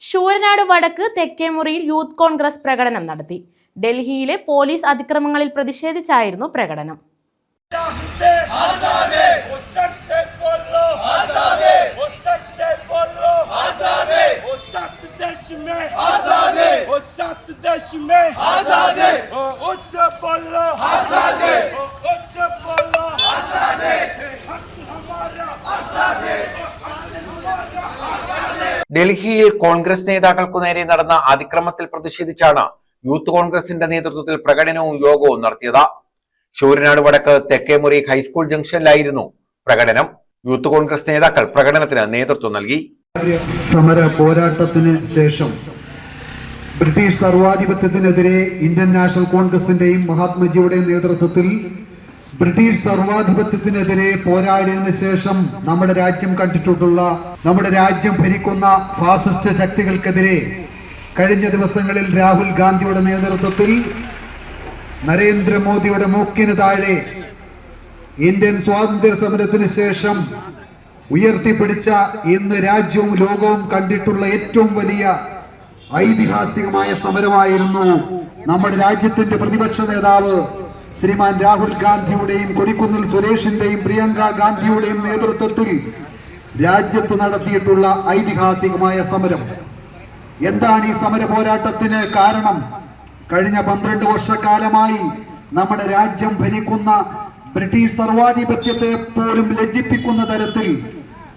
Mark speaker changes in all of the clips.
Speaker 1: ശൂരനാട് വടക്ക് തെക്കേമുറിയിൽ യൂത്ത് കോൺഗ്രസ് പ്രകടനം നടത്തി. ഡൽഹിയിലെ പോലീസ് അതിക്രമങ്ങളിൽ പ്രതിഷേധിച്ചായിരുന്നു പ്രകടനം.
Speaker 2: ഡൽഹിയിൽ കോൺഗ്രസ് നേതാക്കൾക്കു നേരെ നടന്ന അതിക്രമത്തിൽ പ്രതിഷേധിച്ചാണ് യൂത്ത് കോൺഗ്രസിന്റെ നേതൃത്വത്തിൽ പ്രകടനവും യോഗവും നടത്തിയത്. ശൂരനാട് വടക്ക് തെക്കേമുറി ഹൈസ്കൂൾ ജംഗ്ഷനിലായിരുന്നു പ്രകടനം. യൂത്ത് കോൺഗ്രസ് നേതാക്കൾ പ്രകടനത്തിന് നേതൃത്വം നൽകി.
Speaker 3: സമര പോരാട്ടത്തിന് ശേഷം ബ്രിട്ടീഷ് സർവാധിപത്യത്തിനെതിരെ ഇന്ത്യൻ നാഷണൽ കോൺഗ്രസിന്റെയും മഹാത്മജിയുടെയും നേതൃത്വത്തിൽ ബ്രിട്ടീഷ് സർവാധിപത്യത്തിനെതിരെ പോരാടിയതിനു ശേഷം നമ്മുടെ രാജ്യം കണ്ടിട്ടുള്ള, നമ്മുടെ രാജ്യം ഭരിക്കുന്ന ഫാസിസ്റ്റ് ശക്തികൾക്കെതിരെ കഴിഞ്ഞ ദിവസങ്ങളിൽ രാഹുൽ ഗാന്ധിയുടെ നേതൃത്വത്തിൽ നരേന്ദ്രമോദിയുടെ മൂക്കിന് താഴെ ഇന്ത്യൻ സ്വാതന്ത്ര്യ സമരത്തിന് ശേഷം ഉയർത്തിപ്പിടിച്ച ഇന്ന് രാജ്യവും ലോകവും കണ്ടിട്ടുള്ള ഏറ്റവും വലിയ ഐതിഹാസികമായ സമരമായിരുന്നു നമ്മുടെ രാജ്യത്തിന്റെ പ്രതിപക്ഷ നേതാവ് ശ്രീമാൻ രാഹുൽ ഗാന്ധിയുടെയും കൊടിക്കുന്നിൽ സുരേഷിന്റെയും പ്രിയങ്ക ഗാന്ധിയുടെയും നേതൃത്വത്തിൽ രാജ്യത്ത് നടത്തിയിട്ടുള്ള ഐതിഹാസികമായ സമരം. എന്താണ് ഈ സമര പോരാട്ടത്തിന് കാരണം? കഴിഞ്ഞ 12 വർഷക്കാലമായി നമ്മുടെ രാജ്യം ഭരിക്കുന്ന ബ്രിട്ടീഷ് സർവാധിപത്യത്തെ പോലും ലജ്ജിപ്പിക്കുന്ന തരത്തിൽ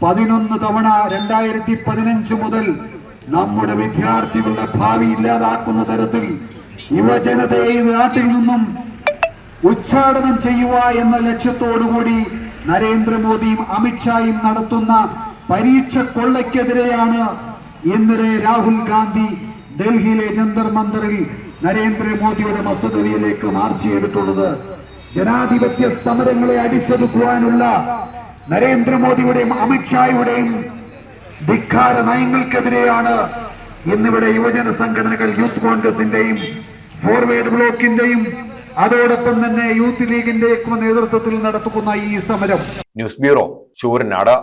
Speaker 3: 11 തവണ 2015 മുതൽ നമ്മുടെ വിദ്യാർത്ഥികളുടെ ഭാവി ഇല്ലാതാക്കുന്ന തരത്തിൽ യുവജനതയെ നാട്ടിൽ നിന്നും ഉച്ചാടനം ചെയ്യുക എന്ന ലക്ഷ്യത്തോടുകൂടി നരേന്ദ്രമോദിയും അമിത്ഷായും നടത്തുന്ന പരീക്ഷ കൊള്ളയ്ക്കെതിരെയാണ് ഇന്നലെ രാഹുൽ ഗാന്ധി ഡൽഹിയിലെ ജന്തർ മന്ദറിൽ നരേന്ദ്രമോദിയുടെ മസദലിയിലേക്ക് മാർച്ച് ചെയ്തിട്ടുള്ളത്. ജനാധിപത്യ സമരങ്ങളെ അടിച്ചൊതുക്കുവാനുള്ള നരേന്ദ്രമോദിയുടെയും അമിത്ഷായുടെയും ധിക്കാര നയങ്ങൾക്കെതിരെയാണ് ഇന്നിവിടെ യുവജന സംഘടനകൾ യൂത്ത് കോൺഗ്രസിന്റെയും ഫോർവേഡ് ബ്ലോക്കിന്റെയും അതോടൊപ്പം തന്നെ യൂത്ത് ലീഗിന്റെ നേതൃത്വത്തിൽ നടത്തുന്ന ഈ സമരം.
Speaker 2: News bureau, Sooranad.